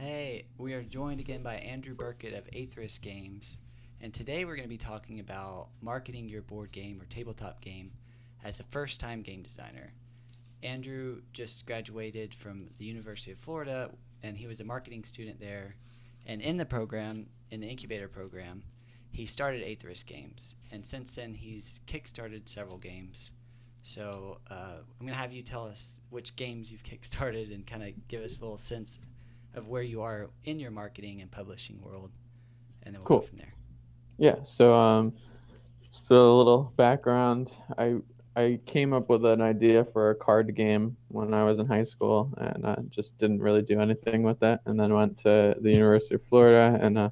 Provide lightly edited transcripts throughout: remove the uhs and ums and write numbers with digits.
Hey, we are joined again by Andrew Birkett of Atheris Games, and today we're going to be talking about marketing your board game or tabletop game as a first time game designer. Andrew just graduated from the University of Florida, and he was a marketing student there. And in the program, in the incubator program, he started Atheris Games, and since then he's kickstarted several games. So I'm going to have you tell us which games you've kickstarted and kind of give us a little sense of where you are in your marketing and publishing world, and then we'll go Cool. from there. Yeah. So a little background. I came up with an idea for a card game when I was in high school, and I just didn't really do anything with it. And then went to the University of Florida, and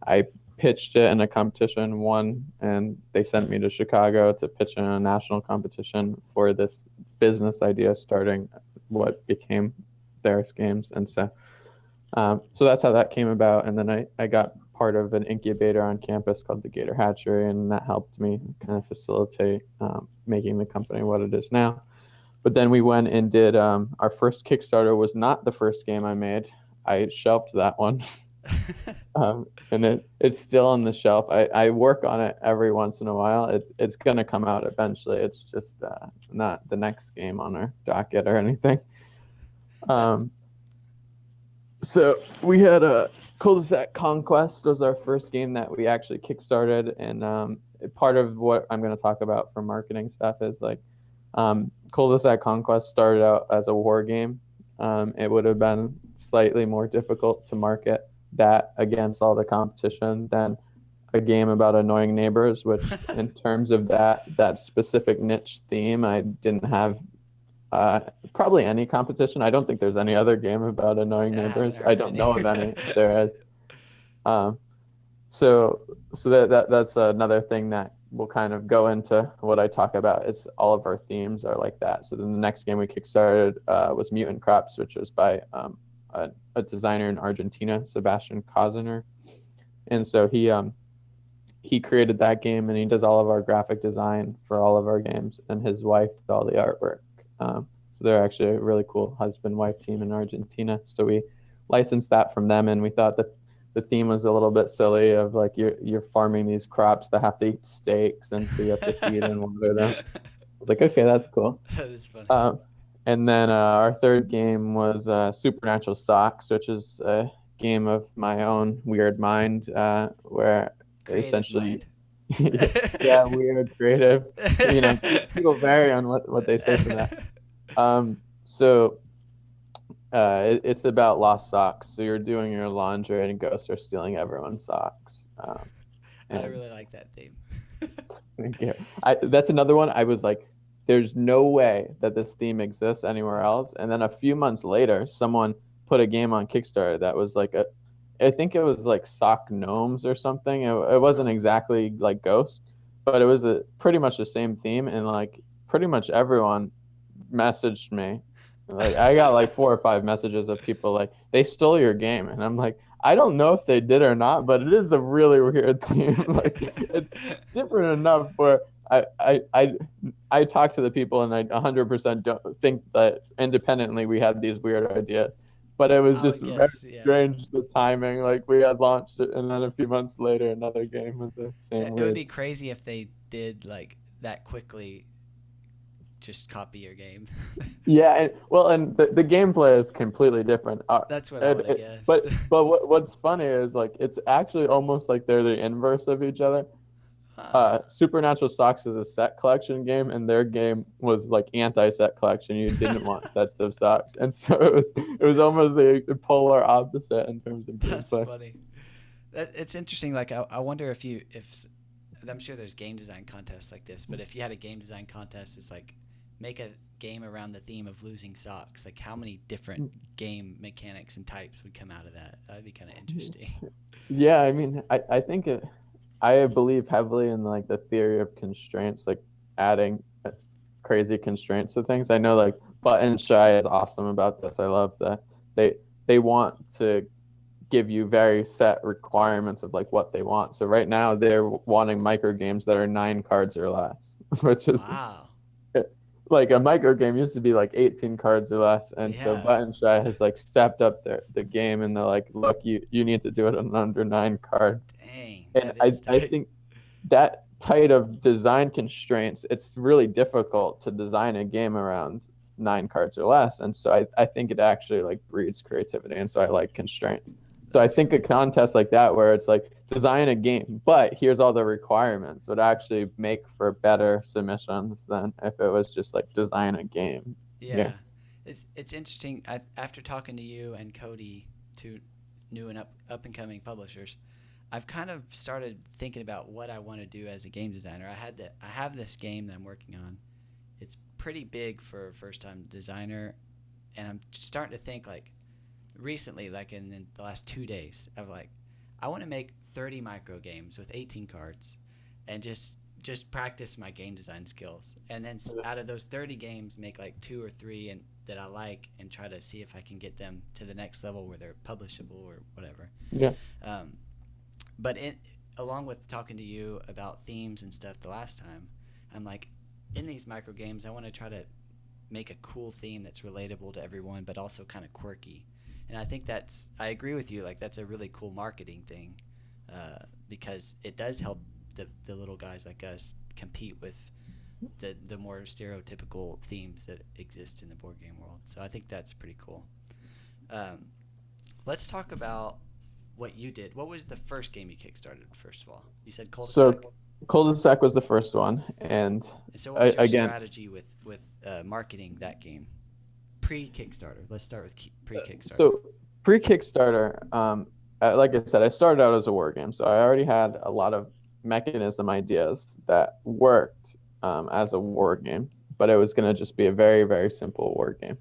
I pitched it in a competition, won, and they sent me to Chicago to pitch in a national competition for this business idea, starting what became Atheris Games. So that's how that came about. And then I got part of an incubator on campus called the Gator Hatchery, and that helped me kind of facilitate making the company what it is now. But then we went and did our first Kickstarter was not the first game I made. I shelved that one. And it's still on the shelf. I work on it every once in a while. It's going to come out eventually. It's just not the next game on our docket or anything. Um, so we had a Cul-de-sac Conquest was our first game that we actually kickstarted, and part of what I'm going to talk about for marketing stuff is like Cul-de-sac Conquest started out as a war game. It would have been slightly more difficult to market that against all the competition than a game about annoying neighbors, which in terms of that specific niche theme, I didn't have probably any competition. I don't think there's any other game about annoying I haven't neighbors. I heard of don't know any. of any if there is. Um, so that's another thing that will kind of go into what I talk about. Is all of our themes are like that. So then the next game we kickstarted was Mutant Crops, which was by a designer in Argentina, Sebastian Koziner, and so he created that game, and he does all of our graphic design for all of our games, and his wife did all the artwork. So they're actually a really cool husband-wife team in Argentina. So we licensed that from them, and we thought that the theme was a little bit silly of like you're farming these crops that have to eat steaks, and so you have to feed and water them. I was like, okay, that's cool. That is funny. And then our third game was Supernatural Socks, which is a game of my own weird mind, where Creative essentially, mind. yeah, weird, creative. People vary on what they say for that. So it's about lost socks. So you're doing your laundry and ghosts are stealing everyone's socks. I And really like that theme. thank you. That's another one. I was like, there's no way that this theme exists anywhere else. And then a few months later, someone put a game on Kickstarter that was like I think it was like sock gnomes or something. It wasn't Oh. exactly like ghosts, but it was pretty much the same theme. And like pretty much everyone messaged me. Like I got like 4 or 5 messages of people like they stole your game, and I'm like, I don't know if they did or not, but it is a really weird theme. Like it's different enough where I talk to the people, and I 100% don't think that independently we had these weird ideas, but it was I would just very guess, yeah. strange the timing. Like we had launched it, and then a few months later, another game with the same It would weird. be crazy if they did like that quickly just copy your game. Yeah, and the gameplay is completely different. That's what I And would have guessed. but what's funny is like it's actually almost like they're the inverse of each other. Huh. Supernatural Socks is a set collection game, and their game was like anti-set collection. You didn't want sets of socks, and so it was almost the polar opposite in terms of That's gameplay. funny. It's interesting. Like I wonder if I'm sure there's game design contests like this, but if you had a game design contest, it's like make a game around the theme of losing socks. Like how many different game mechanics and types would come out of that? That'd be kind of interesting. Yeah, I mean, I think I believe heavily in like the theory of constraints, like adding crazy constraints to things. I know like Button Shy is awesome about this. I love that they want to give you very set requirements of like what they want. So right now they're wanting micro games that are 9 cards or less, which is Wow. like a micro game used to be like 18 cards or less, and so Yeah. Button Shy has like stepped up the game, and they're like, look, you need to do it in under 9 cards. Dang, And that I is I tight. think that tight of design constraints, it's really difficult to design a game around 9 cards or less. And so I think it actually like breeds creativity. And so I like constraints. So I That's think a cool. contest like that where it's like design a game, but here's all the requirements would actually make for better submissions than if it was just like design a game. Yeah. Yeah, it's interesting. After talking to you and Cody, two new and up and coming publishers, I've kind of started thinking about what I want to do as a game designer. I have this game that I'm working on. It's pretty big for a first time designer, and I'm just starting to think like recently, like in the last 2 days, of like I want to make 30 micro games with 18 cards, and just practice my game design skills, and then out of those 30 games, make like 2 or 3 and that I like, and try to see if I can get them to the next level where they're publishable or whatever. Yeah. Um, but along with talking to you about themes and stuff the last time, I'm like, in these micro games, I want to try to make a cool theme that's relatable to everyone, but also kind of quirky. And I think I agree with you. Like that's a really cool marketing thing, because it does help the little guys like us compete with the more stereotypical themes that exist in the board game world. So I think that's pretty cool. Um, let's talk about what you did. What was the first game you kickstarted? First of all, you said Cul-de-sac. So Cul-de-sac was the first one. And So what was your again, strategy with marketing that game? Pre-Kickstarter. Let's start with pre-Kickstarter. so pre-Kickstarter, like I said, I started out as a war game. So I already had a lot of mechanism ideas that worked as a war game, but it was going to just be a very, very simple war game.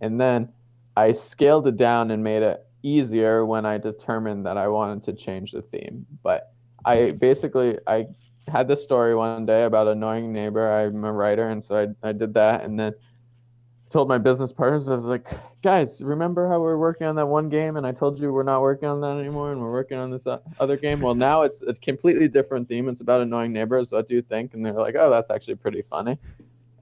And then I scaled it down and made it easier when I determined that I wanted to change the theme. But I had this story one day about an annoying neighbor. I'm a writer, and so I did that, and then told my business partners, I was like, guys, remember how we were working on that one game and I told you we're not working on that anymore and we're working on this other game? Well, now it's a completely different theme. It's about annoying neighbors. What do you think? And they're like, oh, that's actually pretty funny.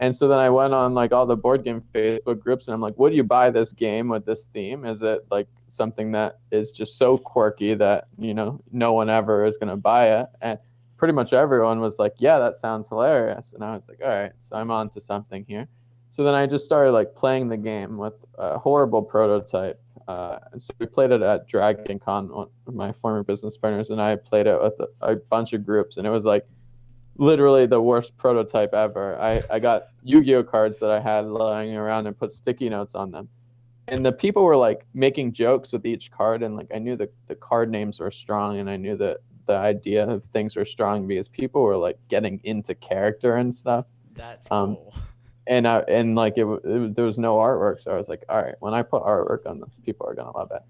And so then I went on like all the board game Facebook groups and I'm like, would you buy this game with this theme? Is it like something that is just so quirky that, no one ever is going to buy it? And pretty much everyone was like, yeah, that sounds hilarious. And I was like, all right, so I'm on to something here. So then I just started like playing the game with a horrible prototype. And so we played it at Dragon Con, one of my former business partners, and I played it with a bunch of groups. And it was like literally the worst prototype ever. I got Yu-Gi-Oh cards that I had lying around and put sticky notes on them. And the people were like making jokes with each card. And like I knew the card names were strong, and I knew that the idea of things were strong because people were like getting into character and stuff. That's cool. And like there was no artwork, so I was like, all right, when I put artwork on this, people are gonna love it.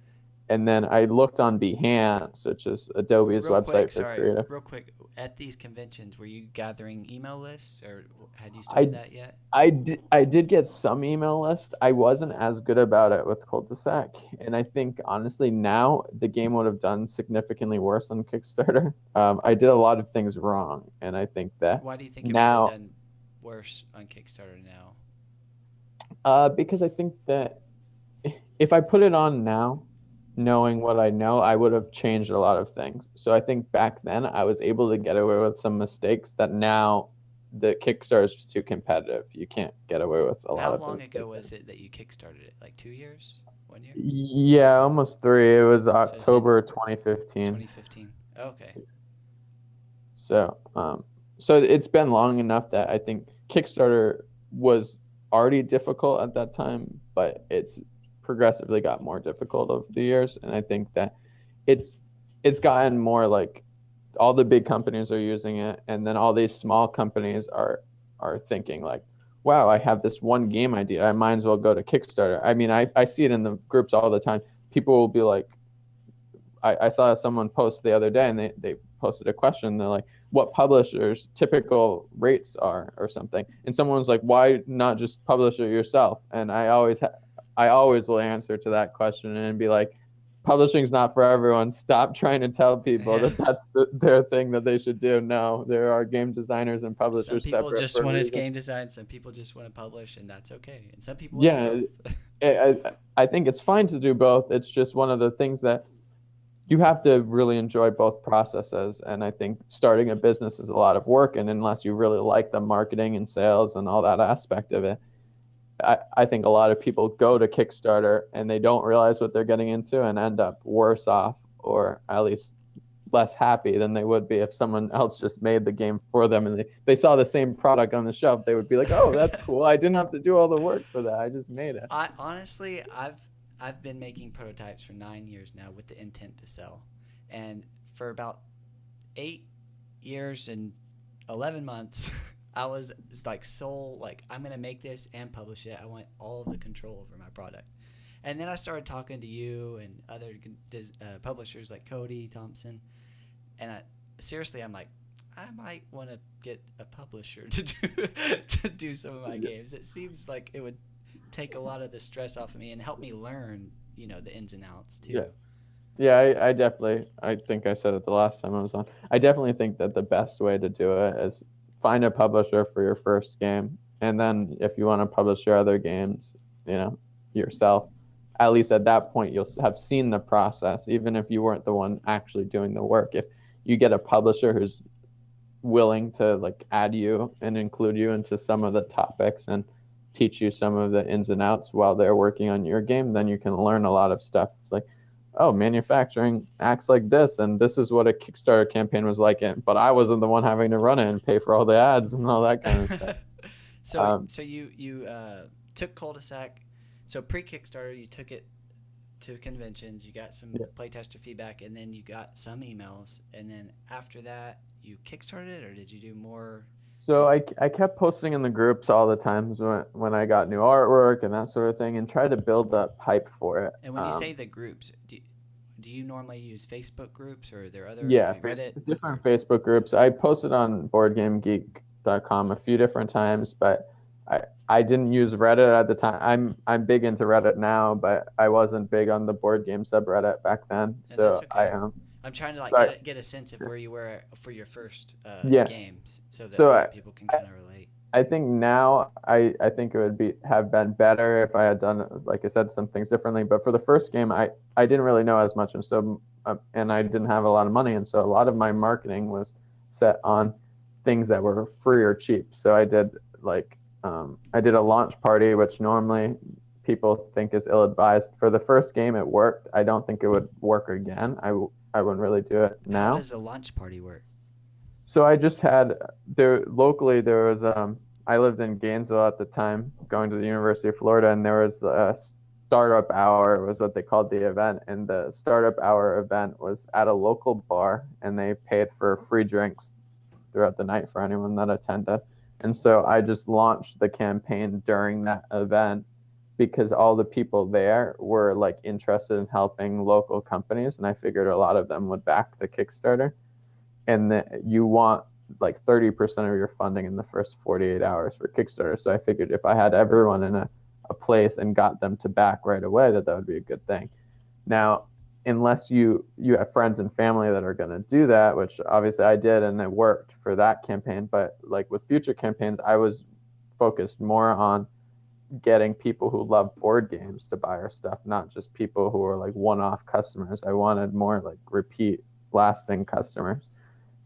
And then I looked on Behance, which is Adobe's website for creative. Real quick, at these conventions, were you gathering email lists, or had you I started that yet? I did get some email list. I wasn't as good about it with Cul-de-sac, and I think honestly now the game would have done significantly worse on Kickstarter. I did a lot of things wrong, and I think that Why do you think it would now have done worse on Kickstarter now? because I think that if I put it on now, knowing what I know, I would have changed a lot of things. So I think back then I was able to get away with some mistakes that now the Kickstarter is just too competitive. You can't get away with a lot How of long mistakes. ago was it that you Kickstarted it? Like 2 years? 1 year? Yeah, almost 3. It was So October 2015. 2015. Okay. So it's been long enough that I think Kickstarter was already difficult at that time, but it's progressively got more difficult over the years. And I think that it's gotten more like all the big companies are using it, and then all these small companies are thinking like, wow, I have this one game idea, I might as well go to Kickstarter. I mean, I see it in the groups all the time. People will be like, I saw someone post the other day, and they posted a question. They're like, what publishers' typical rates are or something. And someone was like, why not just publish it yourself? And I always will answer to that question and be like, publishing's not for everyone. Stop trying to tell people Yeah. that that's their thing that they should do. No, there are game designers and Some publishers people separate just for a want to reason. game design. Some people just want to publish, and that's okay. And some people want to Yeah, do both. I think it's fine to do both. It's just one of the things that you have to really enjoy both processes. And I think starting a business is a lot of work. And unless you really like the marketing and sales and all that aspect of it, I think a lot of people go to Kickstarter and they don't realize what they're getting into and end up worse off, or at least less happy than they would be if someone else just made the game for them and they saw the same product on the shelf. They would be like, oh, that's cool. I didn't have to do all the work for that. I just made it. I honestly, I've been making prototypes for 9 years now with the intent to sell, and for about 8 years and 11 months, I was like I'm gonna make this and publish it. I want all of the control over my product. And then I started talking to you and other publishers like Cody Thompson, and I'm like, I might want to get a publisher to do some of my games. It seems like it would take a lot of the stress off of me and help me learn, the ins and outs too. Yeah, I definitely, I think I said it the last time I was on. I definitely think that the best way to do it is find a publisher for your first game. And then if you want to publish your other games, yourself, at least at that point, you'll have seen the process, even if you weren't the one actually doing the work. If you get a publisher who's willing to like add you and include you into some of the topics and teach you some of the ins and outs while they're working on your game, then you can learn a lot of stuff. It's like, oh, manufacturing acts like this, and this is what a Kickstarter campaign was like. But I wasn't the one having to run it and pay for all the ads and all that kind of stuff. So you took Cul-de-sac. So pre-Kickstarter, you took it to conventions. You got some playtester feedback, and then you got some emails. And then after that, you Kickstarted, or did you do more? So I kept posting in the groups all the times when I got new artwork and that sort of thing, and try to build up hype for it. And when you say the groups, do you normally use Facebook groups, or are there other Reddit? Different Facebook groups. I posted on BoardGameGeek.com a few different times, but I didn't use Reddit at the time. I'm big into Reddit now, but I wasn't big on the board game subreddit back then. And so okay. I'm trying to get a sense of where you were for your first games, so that people can kind of relate. I think now I think it would have been better if I had done, like I said, some things differently. But for the first game, I didn't really know as much, and so and I didn't have a lot of money, and so a lot of my marketing was set on things that were free or cheap. So I did I did a launch party, which normally people think is ill-advised. For the first game, it worked. I don't think it would work again. I wouldn't really do it now. How does a launch party work? So I just had locally there was I lived in Gainesville at the time, going to the University of Florida, and there was a startup hour was what they called the event, and the startup hour event was at a local bar, and they paid for free drinks throughout the night for anyone that attended. And so I just launched the campaign during that event because all the people there were like interested in helping local companies, and I figured a lot of them would back the Kickstarter. And you want like 30% of your funding in the first 48 hours for Kickstarter. So I figured if I had everyone in a place and got them to back right away, that would be a good thing. Now, unless you have friends and family that are going to do that, which obviously I did, and it worked for that campaign. But like with future campaigns, I was focused more on getting people who love board games to buy our stuff, not just people who are like one-off customers. I wanted more like repeat lasting customers.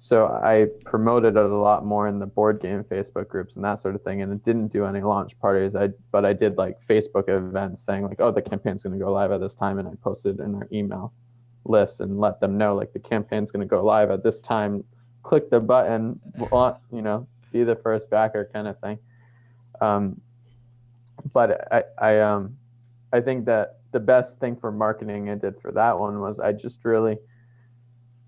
So I promoted it a lot more in the board game Facebook groups and that sort of thing. And it didn't do any launch parties. But I did like Facebook events saying like, oh, the campaign's going to go live at this time. And I posted it in our email list and let them know like the campaign's going to go live at this time. Click the button, be the first backer kind of thing. But I think that the best thing for marketing I did for that one was I just really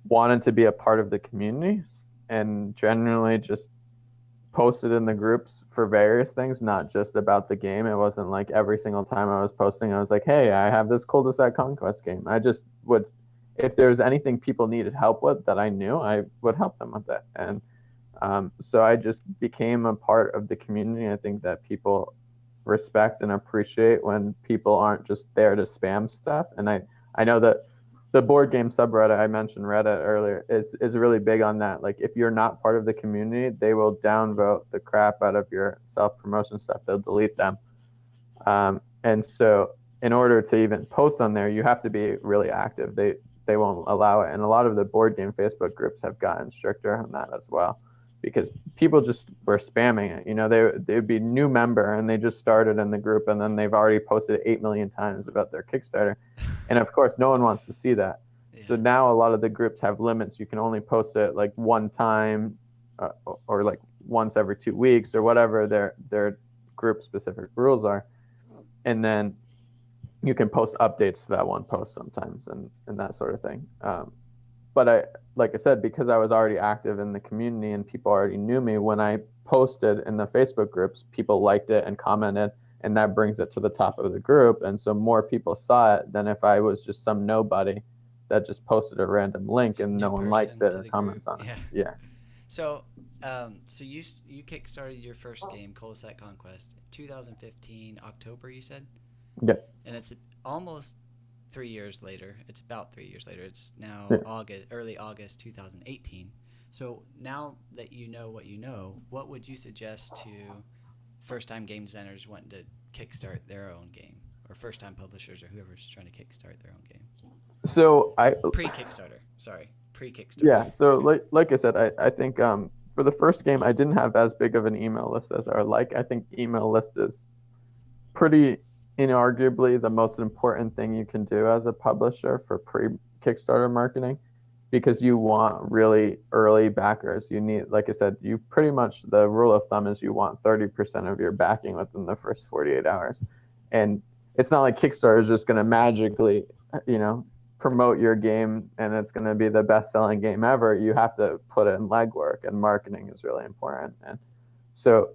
wanted to be a part of the community and generally just posted in the groups for various things, not just about the game. It wasn't like every single time I was posting, I was like, hey, I have this cul-de-sac conquest game. I just would, if there was anything people needed help with that I knew, I would help them with it. And so I just became a part of the community. I think that people respect and appreciate when people aren't just there to spam stuff. And I know that the board game subreddit I mentioned, Reddit earlier, is really big on that. Like if you're not part of the community, they will downvote the crap out of your self-promotion stuff. They'll delete them. And so in order to even post on there, you have to be really active. They won't allow it. And a lot of the board game Facebook groups have gotten stricter on that as well, because people just were spamming it. You know, they'd be new member and they just started in the group and then they've already posted 8 million times about their Kickstarter. And of course, no one wants to see that. Yeah. So now a lot of the groups have limits. You can only post it like one time or like once every 2 weeks or whatever their group specific rules are. And then you can post updates to that one post sometimes and that sort of thing. But like I said, because I was already active in the community and people already knew me, when I posted in the Facebook groups, people liked it and commented, and that brings it to the top of the group. And so more people saw it than if I was just some nobody that just posted a random link and no one likes it or comments on it. Yeah. So you kickstarted your first game, Cul-de-sac Conquest, 2015 October, you said? Yeah. And it's almost 3 years later. It's about 3 years later. It's now early August 2018. So now that you know what you know, what would you suggest to first-time game designers wanting to kickstart their own game, or first-time publishers or whoever's trying to kickstart their own game? So Pre-Kickstarter. Yeah. So like I said, I think for the first game, I didn't have as big of an email list as I would like. I think email list is pretty inarguably the most important thing you can do as a publisher for pre-Kickstarter marketing, because you want really early backers. You need, like I said, you pretty much, the rule of thumb is you want 30% of your backing within the first 48 hours. And it's not like Kickstarter is just going to magically, promote your game and it's going to be the best-selling game ever. You have to put in legwork, and marketing is really important. And so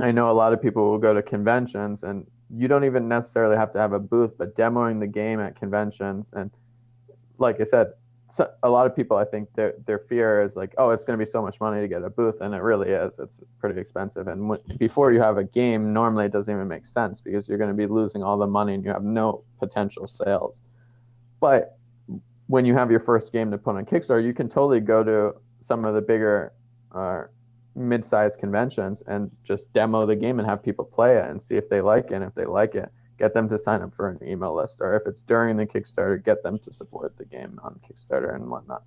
I know a lot of people will go to conventions, and you don't even necessarily have to have a booth, but demoing the game at conventions. And like I said, a lot of people, I think their fear is like, oh, it's going to be so much money to get a booth. And it really is. It's pretty expensive. And before you have a game, normally it doesn't even make sense, because you're going to be losing all the money and you have no potential sales. But when you have your first game to put on Kickstarter, you can totally go to some of the bigger mid-sized conventions and just demo the game and have people play it and see if they like it. And if they like it, get them to sign up for an email list, or if it's during the Kickstarter, get them to support the game on Kickstarter and whatnot.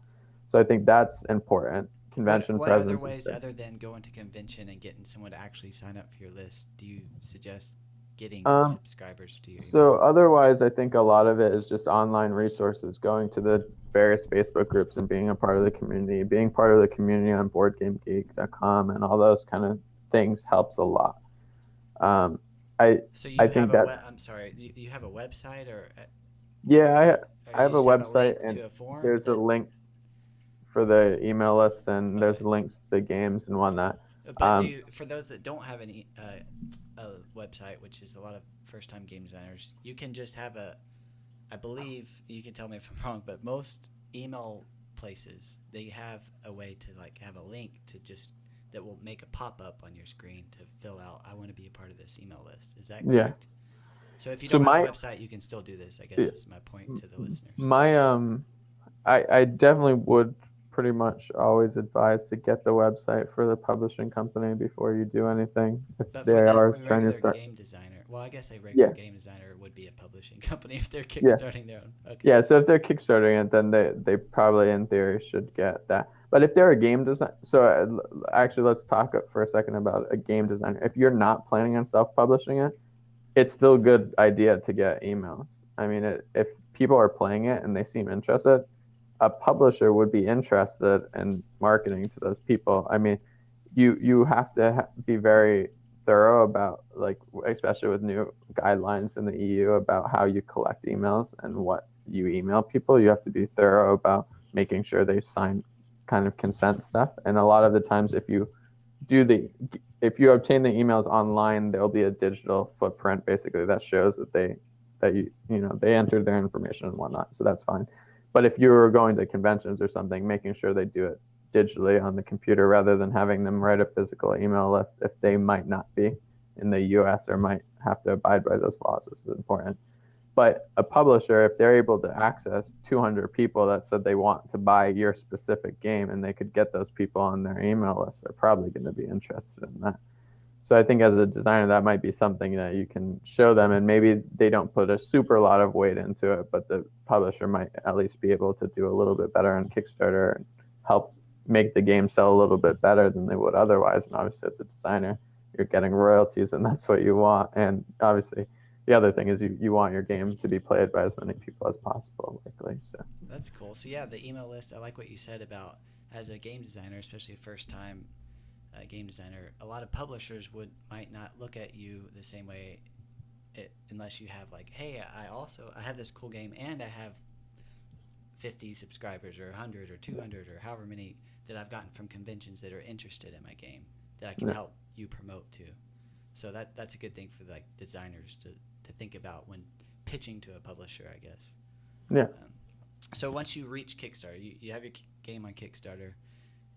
So I think that's important. Convention presence. What other ways, other than going to convention and getting someone to actually sign up for your list, do you suggest getting subscribers to you? So otherwise, I think a lot of it is just online resources, going to the various Facebook groups and being a part of the community. Being part of the community on BoardGameGeek.com and all those kind of things helps a lot. I'm sorry, do you have a website or? Yeah, I have a website, and there's a link for the email list, and there's links to the games and whatnot. But for those that don't have a website, which is a lot of first-time game designers, you can just have I believe, you can tell me if I'm wrong, but most email places, they have a way to have a link to just that will make a pop-up on your screen to fill out, I want to be a part of this email list. Is that correct? Yeah. So if you don't have a website, you can still do this, I guess, is my point to the listeners. I definitely would pretty much always advise to get the website for the publishing company before you do anything. If they are trying to start. Game designer, well, I guess a regular game designer would be a publishing company if they're kickstarting their own. Okay. Yeah, so if they're kickstarting it, then they probably in theory should get that. But if they're a game designer, so actually let's talk for a second about a game designer. If you're not planning on self-publishing it, it's still a good idea to get emails. I mean, if people are playing it and they seem interested, a publisher would be interested in marketing to those people. I mean, you have to be very thorough about, especially with new guidelines in the EU about how you collect emails and what you email people. You have to be thorough about making sure they sign kind of consent stuff. And a lot of the times, if you obtain the emails online, there'll be a digital footprint basically that shows that they entered their information and whatnot. So that's fine. But if you were going to conventions or something, making sure they do it digitally on the computer rather than having them write a physical email list if they might not be in the US or might have to abide by those laws is important. But a publisher, if they're able to access 200 people that said they want to buy your specific game and they could get those people on their email list, they're probably going to be interested in that. So I think as a designer, that might be something that you can show them, and maybe they don't put a super lot of weight into it, but the publisher might at least be able to do a little bit better on Kickstarter and help make the game sell a little bit better than they would otherwise. And obviously as a designer, you're getting royalties, and that's what you want. And obviously the other thing is you want your game to be played by as many people as possible, likely. So That's cool. So yeah, the email list, I like what you said about, as a game designer, especially a first time game designer, a lot of publishers might not look at you the same way unless you have like, hey, I have this cool game and I have 50 subscribers or 100 or 200 or however many that I've gotten from conventions that are interested in my game that I can help you promote to. So that's a good thing for like designers to think about when pitching to a publisher, I guess. Yeah. So once you reach Kickstarter, you have your game on Kickstarter,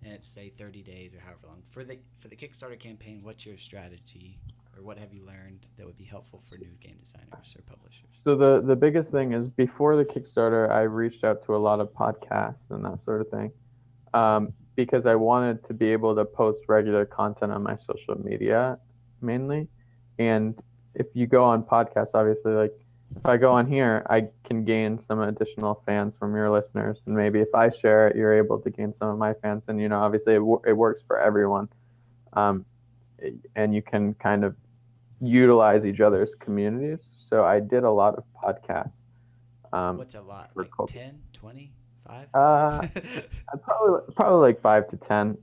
and it's say 30 days or however long. For the Kickstarter campaign, what's your strategy, or what have you learned that would be helpful for new game designers or publishers? So the biggest thing is, before the Kickstarter, I reached out to a lot of podcasts and that sort of thing, because I wanted to be able to post regular content on my social media mainly. And if you go on podcasts, obviously, like if I go on here, I can gain some additional fans from your listeners, and maybe if I share it, you're able to gain some of my fans. And obviously it works for everyone, and you can kind of utilize each other's communities. So I did a lot of podcasts. What's a lot? Like 10, 20, 5? Probably like 5 to 10.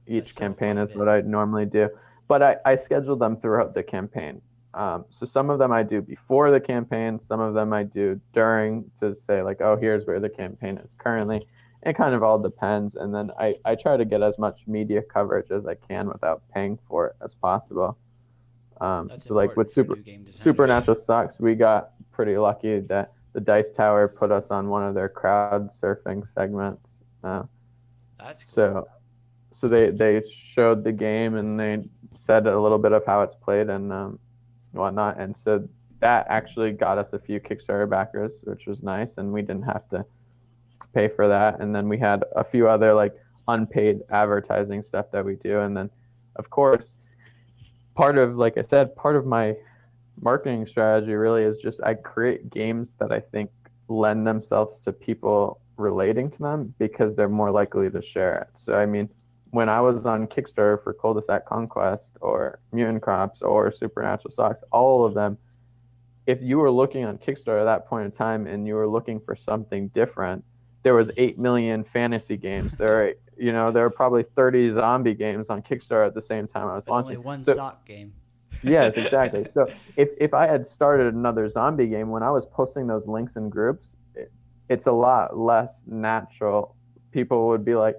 Each campaign is what I normally do, but I schedule them throughout the campaign. So some of them I do before the campaign, some of them I do during, to say like, oh, here's where the campaign is currently. It kind of all depends. And then I try to get as much media coverage as I can without paying for it as possible. So like with Supernatural Sucks, we got pretty lucky that the Dice Tower put us on one of their crowd surfing segments. That's cool. So they showed the game and they said a little bit of how it's played and whatnot. And so that actually got us a few Kickstarter backers, which was nice. And we didn't have to pay for that. And then we had a few other like unpaid advertising stuff that we do. And then, of course, part of my marketing strategy really is just I create games that I think lend themselves to people relating to them because they're more likely to share it. So, I mean, when I was on Kickstarter for Cul-de-sac Conquest or Mutant Crops or Supernatural Socks, all of them, if you were looking on Kickstarter at that point in time and you were looking for something different, there was 8 million fantasy games. There are probably 30 zombie games on Kickstarter at the same time I was launching. Only one sock game. Yes, exactly. So if I had started another zombie game, when I was posting those links in groups, it's a lot less natural. People would be like,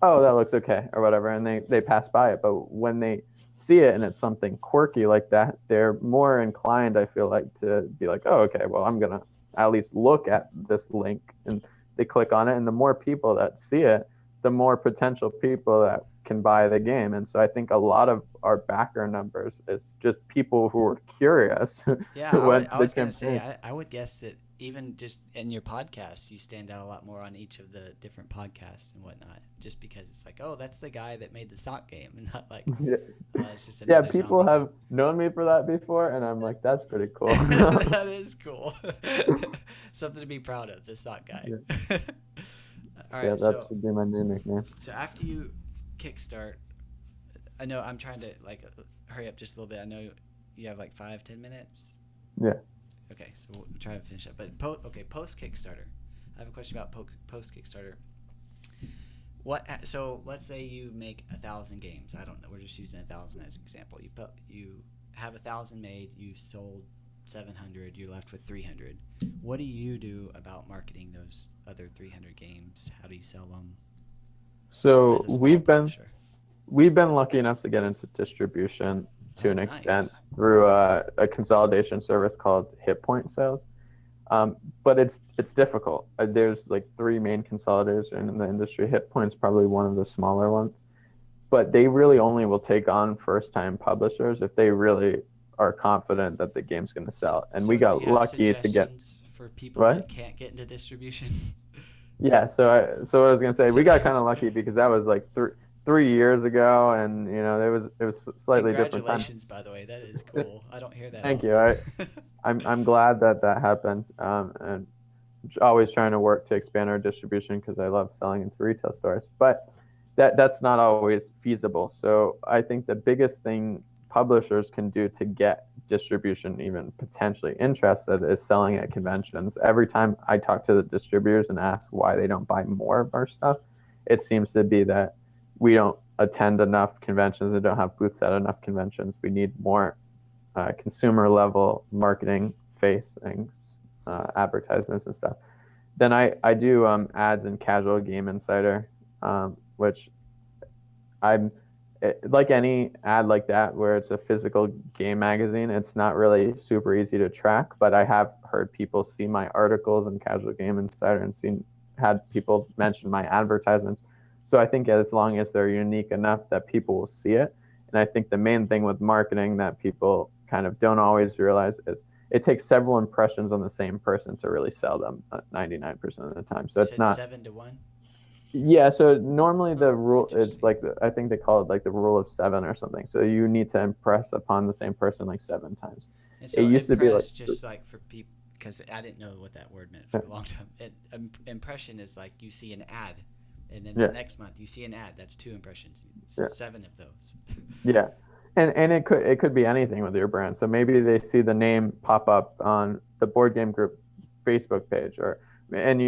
oh, that looks okay, or whatever, and they pass by it. But when they see it and it's something quirky like that, they're more inclined, I feel like, to be like, oh, okay, well, I'm going to at least look at this link. And they click on it, and the more people that see it, the more potential people that can buy the game. And so I think a lot of our backer numbers is just people who are curious. Yeah, I was going to say, I would guess that even just in your podcast, you stand out a lot more on each of the different podcasts and whatnot, just because it's like, oh, that's the guy that made the sock game, and not like, it's just yeah, people have known me for that before, and I'm like, that's pretty cool. That is cool. Something to be proud of, the sock guy. Yeah. All right, that should be my new nickname. So after you kickstart, I know I'm trying to like hurry up just a little bit. I know you have like 5-10 minutes. Yeah. Okay, so we'll try to finish up. But post Kickstarter, I have a question about post Kickstarter. So let's say you make 1,000 games. I don't know. We're just using 1,000 as an example. You have 1,000 made. You sold 700. You're left with 300. What do you do about marketing those other 300 games? How do you sell them? So we've been lucky enough to get into distribution to an extent through a consolidation service called Hit Point Sales. But it's difficult. There's like 3 main consolidators in the industry. Hit Point's probably one of the smaller ones. But they really only will take on first-time publishers if they really are confident that the game's going to sell. And So we do got you have lucky to get suggestions for people right. that can't get into distribution? Yeah, so what I was gonna say, So we got kind of lucky because that was like 3 years ago, and it was slightly different time. Congratulations, by the way. That is cool. I don't hear that Thank often. you. I'm glad that happened, and always trying to work to expand our distribution because I love selling into retail stores, but that's not always feasible. So I think the biggest thing publishers can do to get distribution even potentially interested is selling at conventions. Every time I talk to the distributors and ask why they don't buy more of our stuff, it seems to be that we don't attend enough conventions and don't have booths at enough conventions. We need more consumer level marketing facing advertisements and stuff. Then I do ads in Casual Game Insider, which like any ad like that where it's a physical game magazine, it's not really super easy to track, but I have heard people see my articles in Casual Game Insider and had people mention my advertisements. So I think as long as they're unique enough that people will see it. And I think the main thing with marketing that people kind of don't always realize is it takes several impressions on the same person to really sell them 99% of the time. So it's not 7-to-1. Yeah, so normally the rule it's like I think they call it like the rule of 7 or something. So you need to impress upon the same person like 7 times. And so it used to be like just like for people, because I didn't know what that word meant for a long time. Impression is like you see an ad, and then the next month you see an ad. That's 2 impressions. So 7 of those. Yeah, and it could be anything with your brand. So maybe they see the name pop up on the Board Game Group Facebook page, and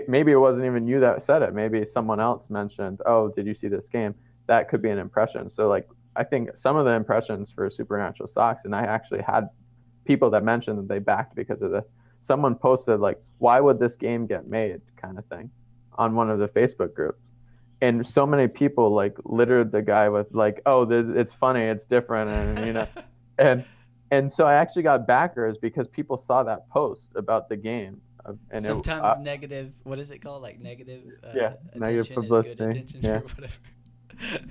maybe it wasn't even you that said it. Maybe someone else mentioned, "Oh, did you see this game?" That could be an impression. So like I think some of the impressions for Supernatural Socks, and I actually had people that mentioned that they backed because of this. Someone posted like, "Why would this game get made?" kind of thing on one of the Facebook groups. And so many people like littered the guy with like, "Oh, it's funny, it's different," and so I actually got backers because people saw that post about the game. And sometimes negative, what is it called? Like negative negative attention publicity. Is good attention or whatever.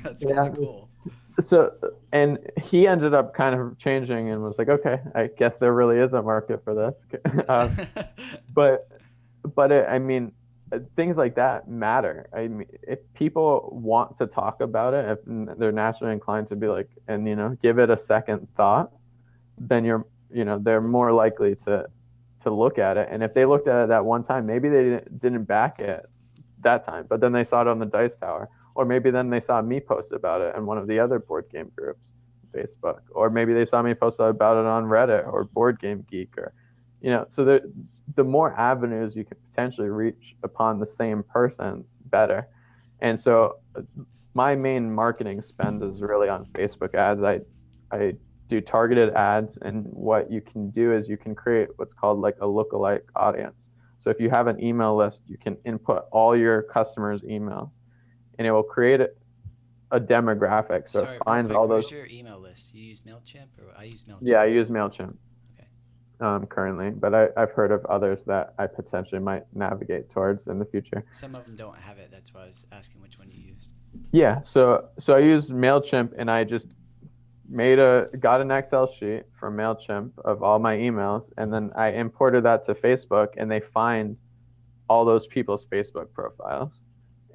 That's kind of cool. So, and he ended up kind of changing and was like, okay, I guess there really is a market for this. I mean, things like that matter. I mean, if people want to talk about it, if they're naturally inclined to be like, and give it a second thought, then they're more likely to look at it. And if they looked at it that one time, maybe they didn't back it that time, but then they saw it on the Dice Tower, or maybe then they saw me post about it in one of the other board game groups, Facebook, or maybe they saw me post about it on Reddit or Board Game Geek, or so the more avenues you can potentially reach upon the same person, better. And so my main marketing spend is really on Facebook ads. I do targeted ads, and what you can do is you can create what's called like a lookalike audience. So if you have an email list, you can input all your customers' emails, and it will create a demographic. So Sorry, it finds all those. Where's your email list? You use MailChimp, or I use MailChimp? Yeah, I use MailChimp. Currently, but I've heard of others that I potentially might navigate towards in the future. Some of them don't have it. That's why I was asking which one you use. Yeah, so I used MailChimp, and I just got an Excel sheet from MailChimp of all my emails, and then I imported that to Facebook, and they find all those people's Facebook profiles,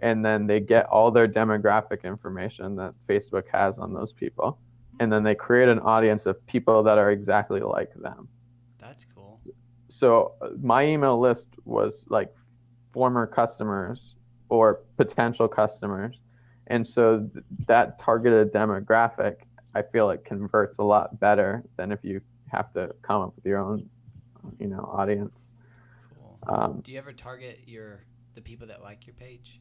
and then they get all their demographic information that Facebook has on those people, and then they create an audience of people that are exactly like them. That's cool. So my email list was like former customers or potential customers, and so that targeted demographic, I feel it converts a lot better than if you have to come up with your own, audience. Cool. Do you ever target the people that like your page?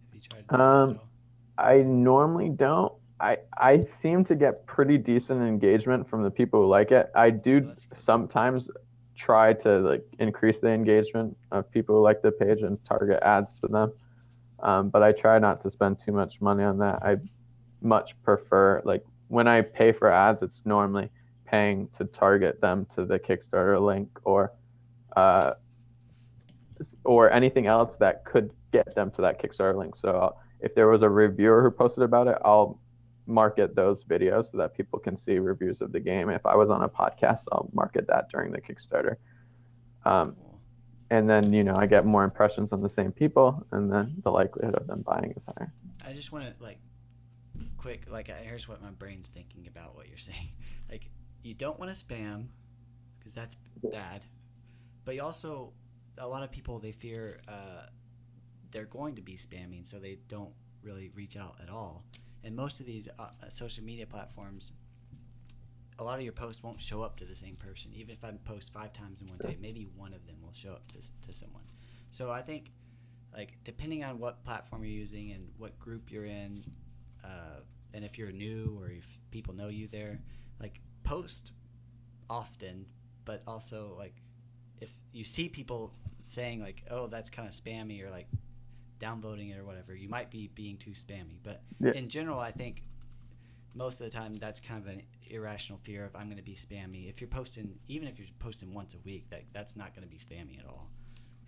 Have you tried to do that at all? I normally don't. I seem to get pretty decent engagement from the people who like it. I do sometimes try to like increase the engagement of people who like the page and target ads to them. But I try not to spend too much money on that. I much prefer, like, when I pay for ads, it's normally paying to target them to the Kickstarter link or anything else that could get them to that Kickstarter link. So if there was a reviewer who posted about it, I'll market those videos so that people can see reviews of the game. If I was on a podcast, I'll market that during the Kickstarter. And then, I get more impressions on the same people, and then the likelihood of them buying is higher. I just want to here's what my brain's thinking about what you're saying. Like, you don't want to spam because that's bad, but you also, a lot of people, they fear they're going to be spamming, so they don't really reach out at all. And most of these social media platforms, a lot of your posts won't show up to the same person. Even if I post 5 times in one day, maybe one of them will show up to someone. So I think, like, depending on what platform you're using and what group you're in, and if you're new or if people know you there, like, post often, but also, like, if you see people saying, like, oh, that's kind of spammy, or like downvoting it or whatever, you might be being too spammy. But in general, I think most of the time that's kind of an irrational fear of, I'm going to be spammy. If you're posting, even if you're posting once a week, that's not going to be spammy at all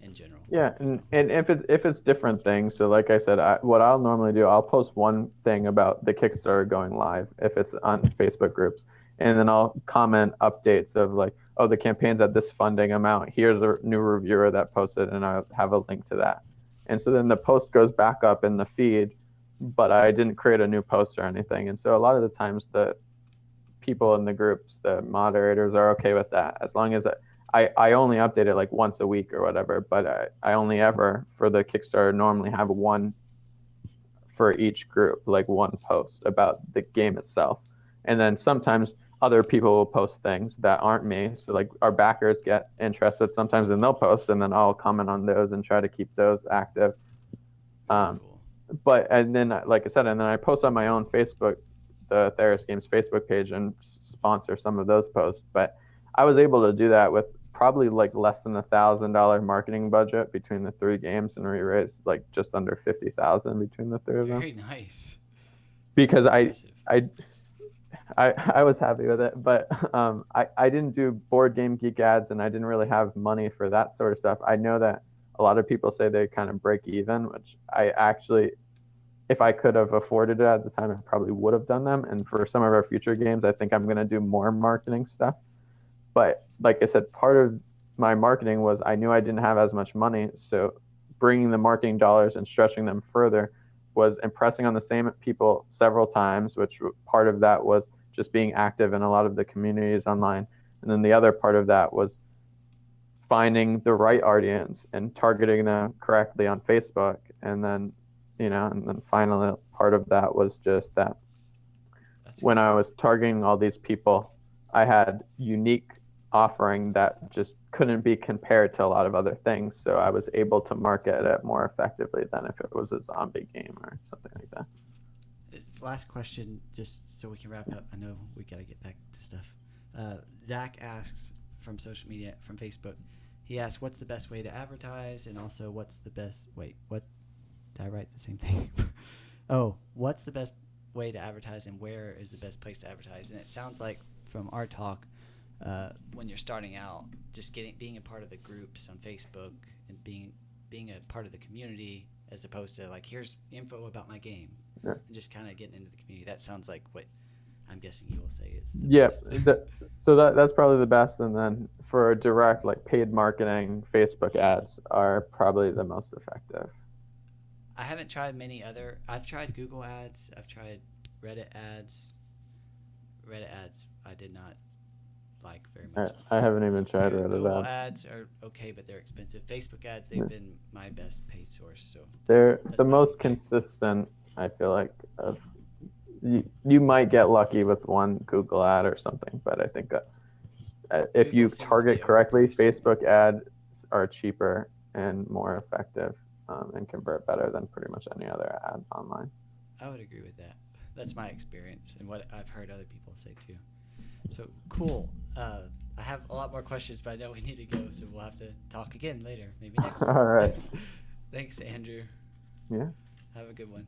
in general. Yeah, and if it's different things, so like I said, what I'll normally do, I'll post one thing about the Kickstarter going live if it's on Facebook groups, and then I'll comment updates of, like, oh, the campaign's at this funding amount, here's a new reviewer that posted, and I'll have a link to that. And so then the post goes back up in the feed, but I didn't create a new post or anything. And so a lot of the times the people in the groups, the moderators, are okay with that, as long as I only update it like once a week or whatever, but I only ever, for the Kickstarter, normally have one for each group, like one post about the game itself. And then sometimes other people will post things that aren't me. So, like, our backers get interested sometimes, and they'll post, and then I'll comment on those and try to keep those active. But, and then, like I said, and then I post on my own Facebook, the Atheris Games Facebook page, and sponsor some of those posts. But I was able to do that with probably like less than $1,000 marketing budget between the 3 games, and we raised like just under $50,000 between the 3 of them. Very nice. Because I was happy with it, but I didn't do Board Game Geek ads, and I didn't really have money for that sort of stuff. I know that a lot of people say they kind of break even, which I actually, if I could have afforded it at the time, I probably would have done them. And for some of our future games, I think I'm going to do more marketing stuff. But like I said, part of my marketing was I knew I didn't have as much money, so bringing the marketing dollars and stretching them further was impressing on the same people several times, which part of that was just being active in a lot of the communities online. And then the other part of that was finding the right audience and targeting them correctly on Facebook. And then, and then finally part of that was just that when I was targeting all these people, I had unique offering that just couldn't be compared to a lot of other things. So I was able to market it more effectively than if it was a zombie game or something like that. Last question, just so we can wrap up. I know we got to get back to stuff. Zach asks from social media, from Facebook, he asks, what's the best way to advertise? And also, what's the best, wait, what, did I write the same thing? Oh, what's the best way to advertise, and where is the best place to advertise? And it sounds like from our talk, when you're starting out, just being a part of the groups on Facebook and being a part of the community, as opposed to like, here's info about my game, and just kind of getting into the community. That sounds like what I'm guessing you will say is the best. So that's probably the best. And then for direct, like, paid marketing, Facebook ads are probably the most effective. I haven't tried many other. I've tried Google ads. I've tried Reddit ads. Reddit ads I did not like very much. I haven't even tried Reddit Google ads. ads are okay, but they're expensive. Facebook ads, they've been my best paid source. So they're the most consistent, I feel like. You might get lucky with one Google ad or something, but I think if you target correctly, Facebook ads are cheaper and more effective and convert better than pretty much any other ad online. I would agree with that. That's my experience and what I've heard other people say too. So cool. I have a lot more questions, but I know we need to go, so we'll have to talk again later, maybe next week. All right. Thanks, Andrew. Yeah. Have a good one.